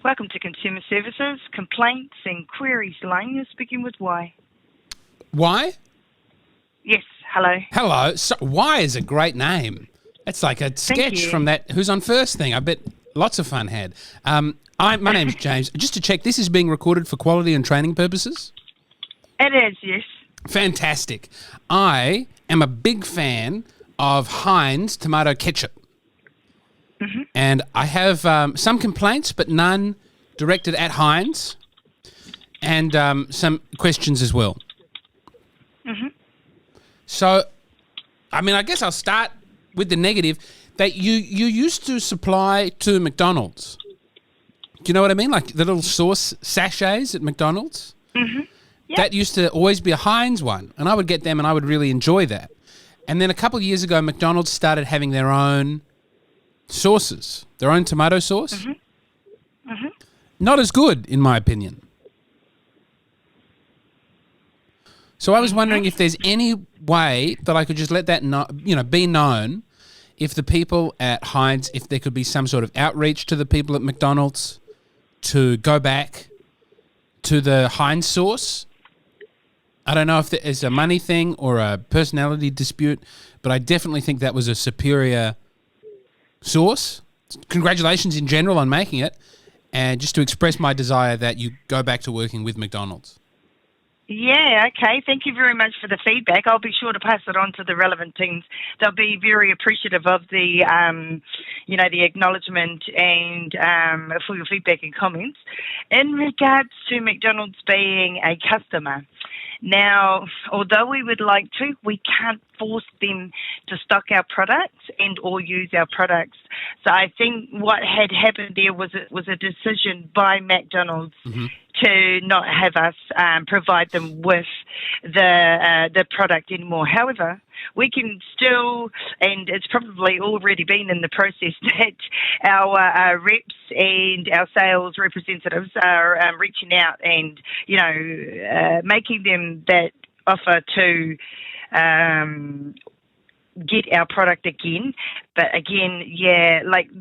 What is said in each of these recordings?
Welcome to Consumer Services, Complaints and Queries line. You're speaking with Y. Why? Yes, hello. Hello. So, why is a great name. It's like a sketch from that Who's on First thing. I bet lots of fun had. My name's James. Just to check, this is being recorded for quality and training purposes? It is, yes. Fantastic. I am a big fan of Heinz tomato ketchup. Mm-hmm. And I have some complaints, but none directed at Heinz, and some questions as well. Mm-hmm. So, I guess I'll start with the negative, that you used to supply to McDonald's. Do you know what I mean? Like the little sauce sachets at McDonald's? Mm-hmm. Yep. That used to always be a Heinz one, and I would get them and I would really enjoy that. And then a couple of years ago, McDonald's started having their own sauces, their own tomato sauce. Mm-hmm. Mm-hmm. Not as good, in my opinion. So I was wondering if there's any way that I could just let that be known, if the people at Heinz, if there could be some sort of outreach to the people at McDonald's to go back to the Heinz sauce. I don't know if it's a money thing or a personality dispute, but I definitely think that was a superior sauce. Congratulations in general on making it, and just to express my desire that you go back to working with McDonald's. Yeah, okay. Thank you very much for the feedback. I'll be sure to pass it on to the relevant teams. They'll be very appreciative of the, the acknowledgement and for your feedback and comments. In regards to McDonald's being a customer, now, although we would like to, we can't force them to stock our products and or use our products. So I think what had happened there was a decision by McDonald's to not have us provide them with the product anymore. However, we can still, and it's probably already been in the process, that our reps and our sales representatives are reaching out and, making them that offer to get our product again. But again,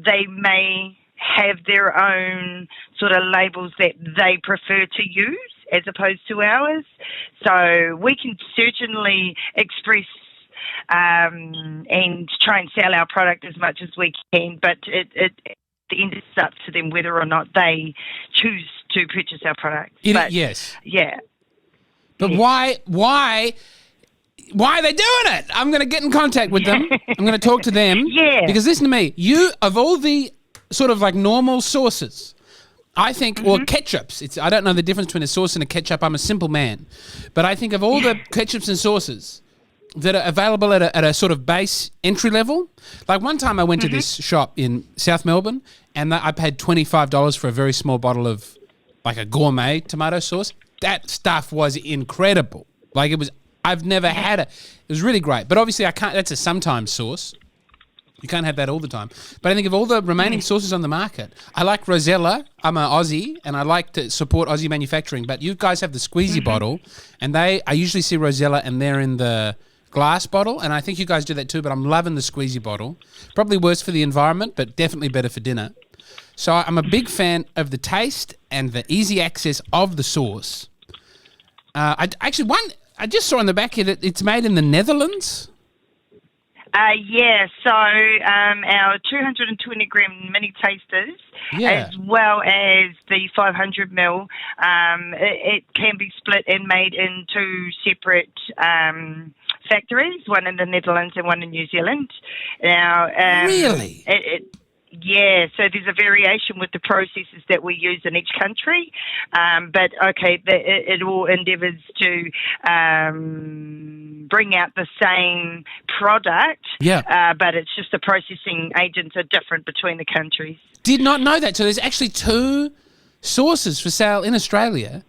they may have their own sort of labels that they prefer to use as opposed to ours. So we can certainly express and try and sell our product as much as we can, but it the end, it's up to them whether or not they choose to purchase our product. Yes. Yeah. But why are they doing it? I'm going to get in contact with them. I'm going to talk to them. Yeah. Because listen to me, of all the sort of like normal sauces, I think, or ketchups, I don't know the difference between a sauce and a ketchup. I'm a simple man. But I think of all the ketchups and sauces that are available at a sort of base entry level. Like one time I went to this shop in South Melbourne and I paid $25 for a very small bottle of like a gourmet tomato sauce. That stuff was incredible. Like I've never had it. It was really great. But obviously that's a sometimes sauce. You can't have that all the time. But I think of all the remaining sauces on the market, I like Rosella. I'm an Aussie, and I like to support Aussie manufacturing. But you guys have the squeezy bottle, and I usually see Rosella, and they're in the glass bottle, and I think you guys do that too, but I'm loving the squeezy bottle. Probably worse for the environment, but definitely better for dinner. So I'm a big fan of the taste and the easy access of the sauce. I just saw on the back here that it's made in the Netherlands. So our 220-gram mini tasters, as well as the 500 ml, it can be split and made into separate factories, one in the Netherlands and one in New Zealand. Now, really? So there's a variation with the processes that we use in each country, but it all endeavours to bring out the same product, but it's just the processing agents are different between the countries. Did not know that. So there's actually two sauces for sale in Australia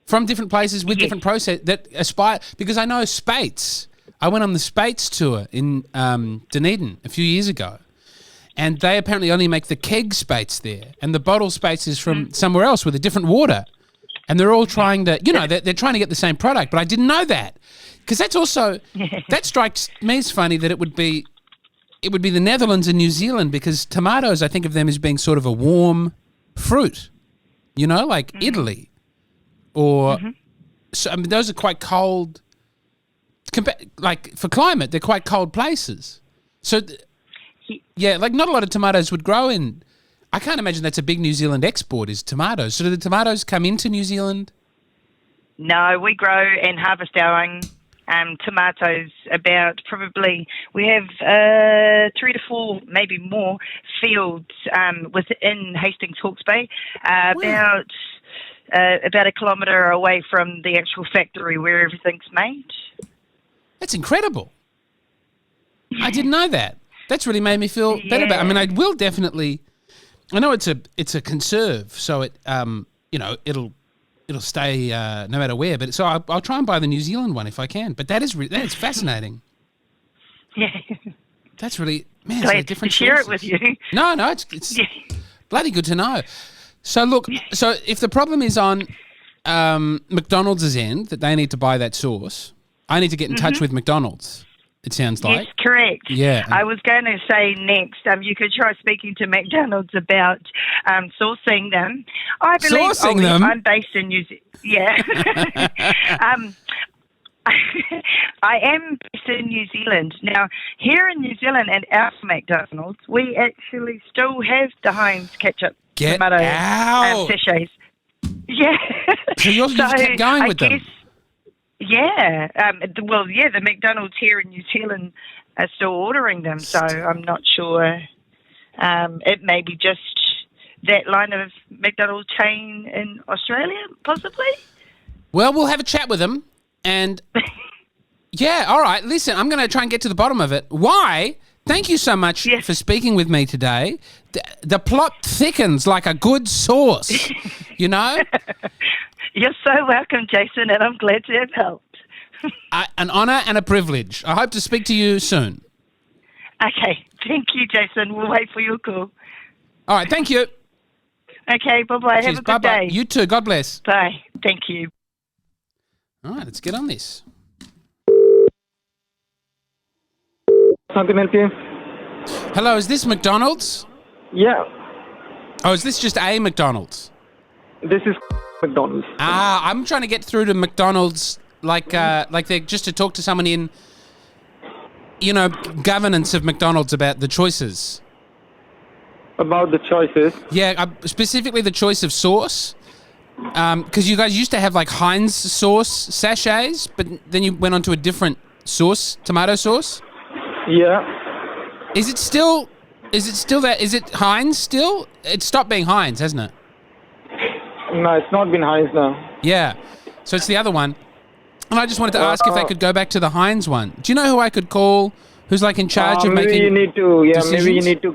from different places with different process that aspire, because I know Spates. I went on the Spates tour in Dunedin a few years ago. And they apparently only make the keg Spates there. And the bottle Spates is from somewhere else with a different water. And they're all trying to, they're trying to get the same product. But I didn't know that. Because that's also, that strikes me as funny that it would be the Netherlands and New Zealand, because tomatoes, I think of them as being sort of a warm fruit. like Italy or so. I mean, those are quite cold. Like for climate, they're quite cold places. So, like not a lot of tomatoes would grow in. I can't imagine that's a big New Zealand export is tomatoes. So do the tomatoes come into New Zealand? No, we grow and harvest our own tomatoes about probably, we have 3 to 4, maybe more, fields within Hastings Hawke's Bay, about a kilometre away from the actual factory where everything's made. That's incredible. I didn't know that. That's really made me feel better about it. I mean, I will definitely... I know it's a conserve, so it it'll stay no matter where. But so I'll try and buy the New Zealand one if I can. But that is fascinating. Yeah, that's really glad so different to share sources. it with you. No, it's bloody good to know. So look, so if the problem is on McDonald's end that they need to buy that sauce, I need to get in touch with McDonald's. It sounds like. Yes, correct. Yeah. I was going to say next, you could try speaking to McDonald's about sourcing them. I believe Sourcing them? I'm based in New Zealand. Yeah. I am based in New Zealand. Now, here in New Zealand at our McDonald's, we actually still have the Heinz ketchup tomato sachets. Yeah. So you just kept going with them? Yeah. The McDonald's here in New Zealand are still ordering them, so I'm not sure. It may be just that line of McDonald's chain in Australia, possibly. Well, we'll have a chat with them and... Yeah, all right. Listen, I'm going to try and get to the bottom of it. Why? Thank you so much for speaking with me today. The plot thickens like a good sauce, you know? You're so welcome, Jason, and I'm glad to have helped. An honour and a privilege. I hope to speak to you soon. Okay. Thank you, Jason. We'll wait for your call. All right. Thank you. Okay. Bye-bye. Cheers. Have a good Bye-bye. day. You too. God bless. Bye. Thank you. All right. Let's get on this. How can I help you? Hello. Is this McDonald's? Yeah, Oh, is this just a McDonald's? this is McDonald's. I'm trying to get through to McDonald's like they're just to talk to someone in, governance of McDonald's about the choices. About the choices. Yeah, specifically the choice of sauce. Because you guys used to have like Heinz sauce sachets, but then you went on to a different sauce, tomato sauce. Yeah. Is it still that? Is it Heinz still? It stopped being Heinz, hasn't it? No, it's not been Heinz now. Yeah. So it's the other one. And I just wanted to ask if they could go back to the Heinz one. Do you know who I could call who's like in charge of maybe making you need to, decisions? Maybe you need to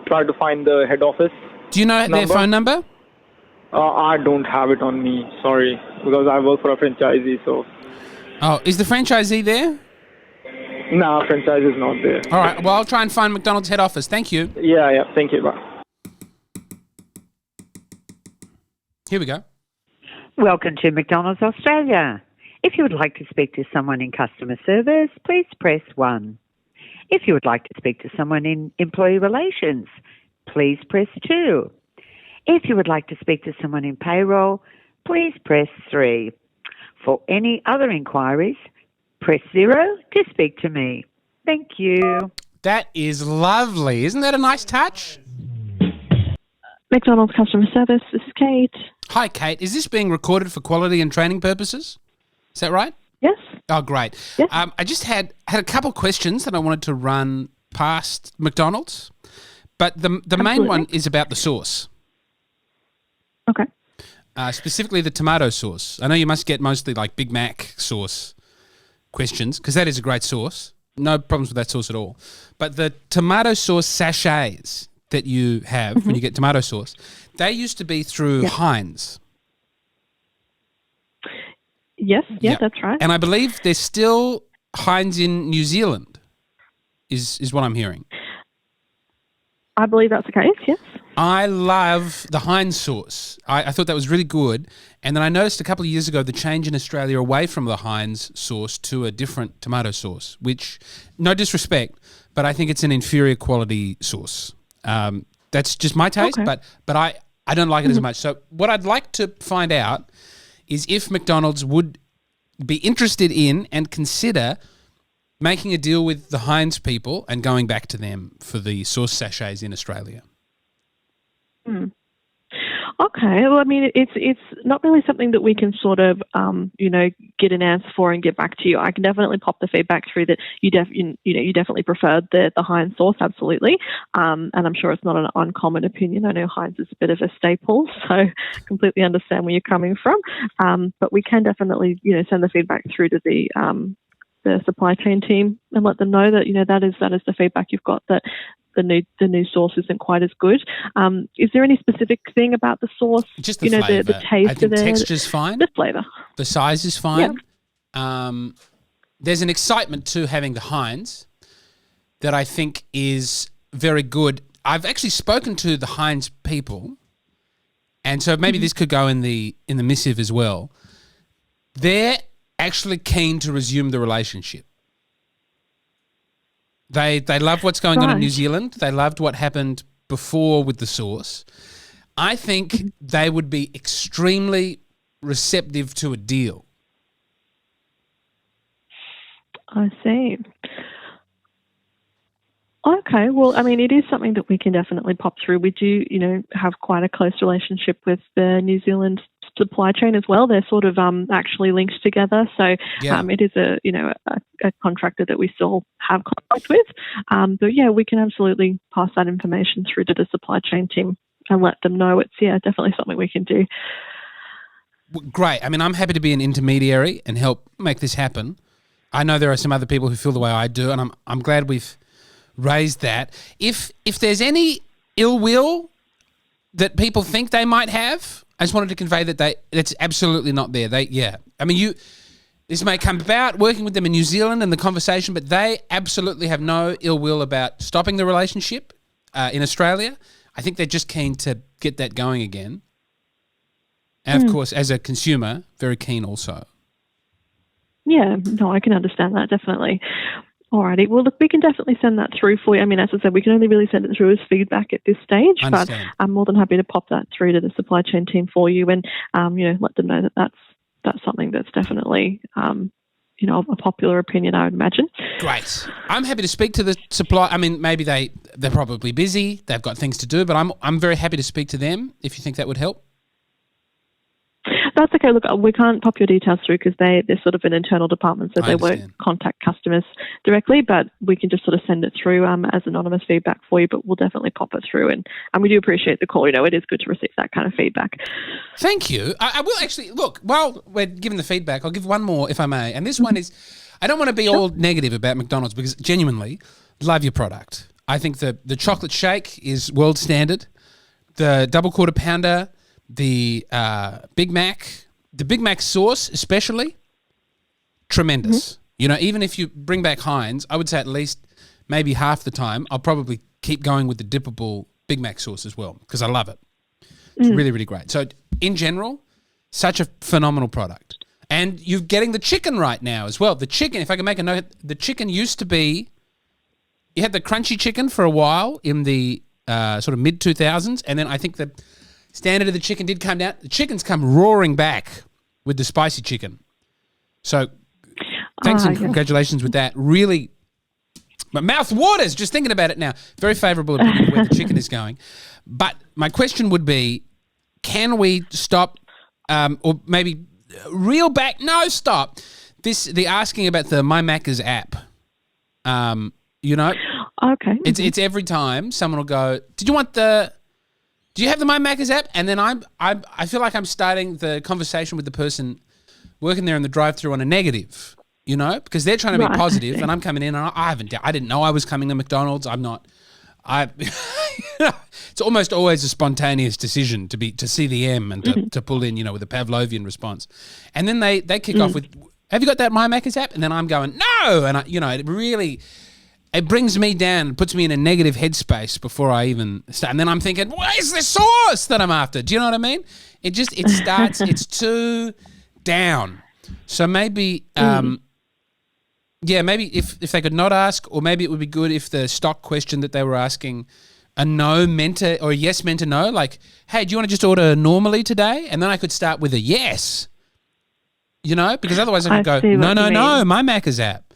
try to find the head office. Do you know their phone number? I don't have it on me, sorry, because I work for a franchisee, so. Oh, is the franchisee there? No, franchise is not there. All right. Well, I'll try and find McDonald's head office. Thank you. Yeah, thank you, bye. Here we go. Welcome to McDonald's Australia. If you would like to speak to someone in customer service, please press 1. If you would like to speak to someone in employee relations, please press 2. If you would like to speak to someone in payroll, please press 3. For any other inquiries, press 0 to speak to me. Thank you. That is lovely. Isn't that a nice touch? McDonald's customer service, this is Kate. Hi, Kate. Is this being recorded for quality and training purposes? Is that right? Yes. Oh, great. Yes. I just had a couple of questions that I wanted to run past McDonald's, but the main one is about the sauce. Okay. Specifically the tomato sauce. I know you must get mostly like Big Mac sauce questions because that is a great sauce. No problems with that sauce at all. But the tomato sauce sachets that you have when you get tomato sauce, they used to be through Heinz. Yes, that's right. And I believe there's still Heinz in New Zealand, is what I'm hearing. I believe that's the case, yes. I love the Heinz sauce. I thought that was really good. And then I noticed a couple of years ago the change in Australia away from the Heinz sauce to a different tomato sauce, which, no disrespect, but I think it's an inferior quality sauce. That's just my taste, Okay. but I don't like it as much. So what I'd like to find out is if McDonald's would be interested in and consider making a deal with the Heinz people and going back to them for the sauce sachets in Australia. Okay. Well, I mean, it's not really something that we can sort of, get an answer for and get back to you. I can definitely pop the feedback through that you definitely preferred the Heinz sauce, absolutely. And I'm sure it's not an uncommon opinion. I know Heinz is a bit of a staple, so completely understand where you're coming from. But we can definitely, send the feedback through to the supply chain team and let them know that, that is the feedback you've got, that the new sauce isn't quite as good. Is there any specific thing about the sauce? Just the flavour. The taste I think of texture's fine. The flavour. The size is fine. Yeah. There's an excitement to having the Heinz that I think is very good. I've actually spoken to the Heinz people, and so maybe this could go in the missive as well. They're actually keen to resume the relationship. They love what's going on in New Zealand. They loved what happened before with the sauce. I think they would be extremely receptive to a deal. I see. Okay, well, I mean, it is something that we can definitely pop through. We do, have quite a close relationship with the New Zealand supply chain as well. They're sort of actually linked together. So it is a contractor that we still have contact with. But yeah, we can absolutely pass that information through to the supply chain team and let them know. It's definitely something we can do. Great. I mean, I'm happy to be an intermediary and help make this happen. I know there are some other people who feel the way I do, and I'm glad we've raised that. If there's any ill will that people think they might have, I just wanted to convey that that's absolutely not there. I mean, this may come about working with them in New Zealand and the conversation, but they absolutely have no ill will about stopping the relationship in Australia. I think they're just keen to get that going again. And of course, as a consumer, very keen also. Yeah, no, I can understand that, definitely. Alrighty. Well, look, we can definitely send that through for you. I mean, as I said, we can only really send it through as feedback at this stage, but I'm more than happy to pop that through to the supply chain team for you and, let them know that that's something that's definitely, a popular opinion, I would imagine. Great. I'm happy to speak to the supply. I mean, maybe they're probably busy. They've got things to do, but I'm very happy to speak to them if you think that would help. That's okay. Look, we can't pop your details through because they're sort of an internal department, so they won't contact customers directly, but we can just sort of send it through as anonymous feedback for you, but we'll definitely pop it through. And we do appreciate the call. It is good to receive that kind of feedback. Thank you. I will actually, look, while we're giving the feedback, I'll give one more if I may. And this one is, I don't want to be all negative about McDonald's because genuinely love your product. I think the chocolate shake is world standard. The double quarter pounder, the Big Mac sauce especially, tremendous. Even if you bring back Heinz, I would say at least maybe half the time I'll probably keep going with the dippable Big Mac sauce as well because I love it. It's really, really great. So in general, such a phenomenal product. And you're getting the chicken right now as well. The chicken, if I can make a note, the chicken used to be, you had the crunchy chicken for a while in the sort of mid-2000s, and then I think the standard of the chicken did come down. The chicken's come roaring back with the spicy chicken. So thanks and congratulations with that. Really, my mouth waters just thinking about it now. Very favourable opinion of where the chicken is going. But my question would be, can we stop or maybe reel back? No, stop. The asking about the My Macca's app. Okay. It's every time someone will go, do you have the My Macca's app? And then I feel like I'm starting the conversation with the person working there in the drive-thru on a negative, because they're trying to be positive, and I'm coming in and I didn't know I was coming to McDonald's. It's almost always a spontaneous decision to see the M and to pull in, with a Pavlovian response. And then they kick off with, have you got that My Macca's app? And then I'm going, no. And it really, it brings me down, it puts me in a negative headspace before I even start. And then I'm thinking, where's the sauce that I'm after? Do you know what I mean? It starts, it's too down. So maybe, maybe if they could not ask, or maybe it would be good if the stock question that they were asking a no meant to, or a yes meant to no. Like, hey, do you want to just order normally today? And then I could start with a yes. You know, because otherwise I could go, no, my Macca's app.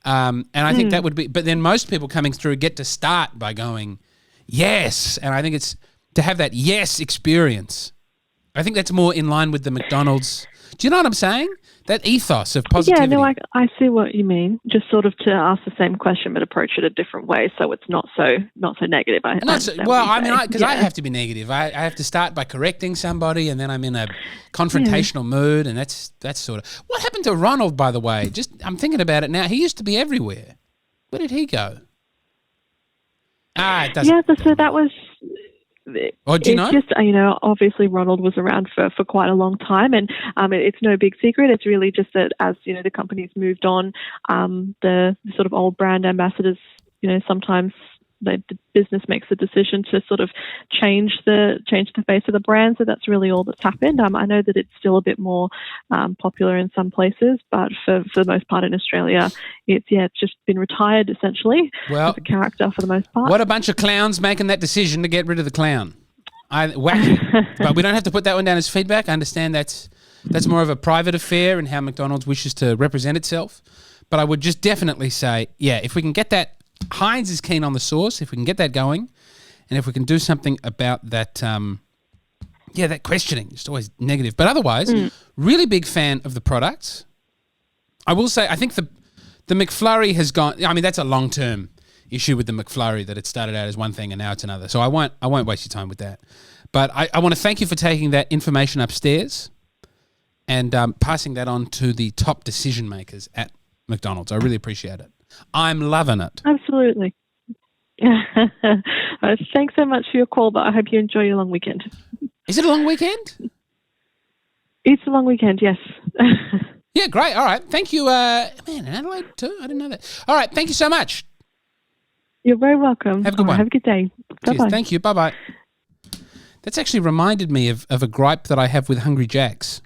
And I think that would be, but then most people coming through get to start by going yes. And I think it's to have that yes experience. I think that's more in line with the McDonald's. Do you know what I'm saying? That ethos of positivity. Yeah, no, I see what you mean. Just sort of to ask the same question but approach it a different way, so it's not so negative. I have to be negative. I have to start by correcting somebody, and then I'm in a confrontational mood, and that's sort of what happened to Ronald. By the way, just I'm thinking about it now. He used to be everywhere. Where did he go? It doesn't. Yeah, so that was. Oh, do you know? Just, obviously Ronald was around for quite a long time, and it's no big secret. It's really just that as, the company's moved on, the sort of old brand ambassadors, sometimes the business makes a decision to sort of change the face of the brand. So that's really all that's happened. I know that it's still a bit more popular in some places, but for the most part in Australia, it's just been retired essentially as a character for the most part. What a bunch of clowns making that decision to get rid of the clown. Wacky. But we don't have to put that one down as feedback. I understand that's more of a private affair and how McDonald's wishes to represent itself. But I would just definitely say, if we can get that, Heinz is keen on the sauce. If we can get that going, and if we can do something about that, that questioning, just always negative. But otherwise, really big fan of the products. I will say, I think the McFlurry has gone. I mean, that's a long-term issue with the McFlurry, that it started out as one thing and now it's another. So I won't waste your time with that. But I want to thank you for taking that information upstairs and passing that on to the top decision makers at McDonald's. I really appreciate it. I'm loving it. Absolutely. Thanks so much for your call, but I hope you enjoy your long weekend. Is it a long weekend? It's a long weekend, yes. Yeah, great. All right. Thank you. In Adelaide too? I didn't know that. All right. Thank you so much. You're very welcome. Have a good one. Have a good day. Cheers. Bye-bye. Thank you. Bye-bye. That's actually reminded me of a gripe that I have with Hungry Jack's.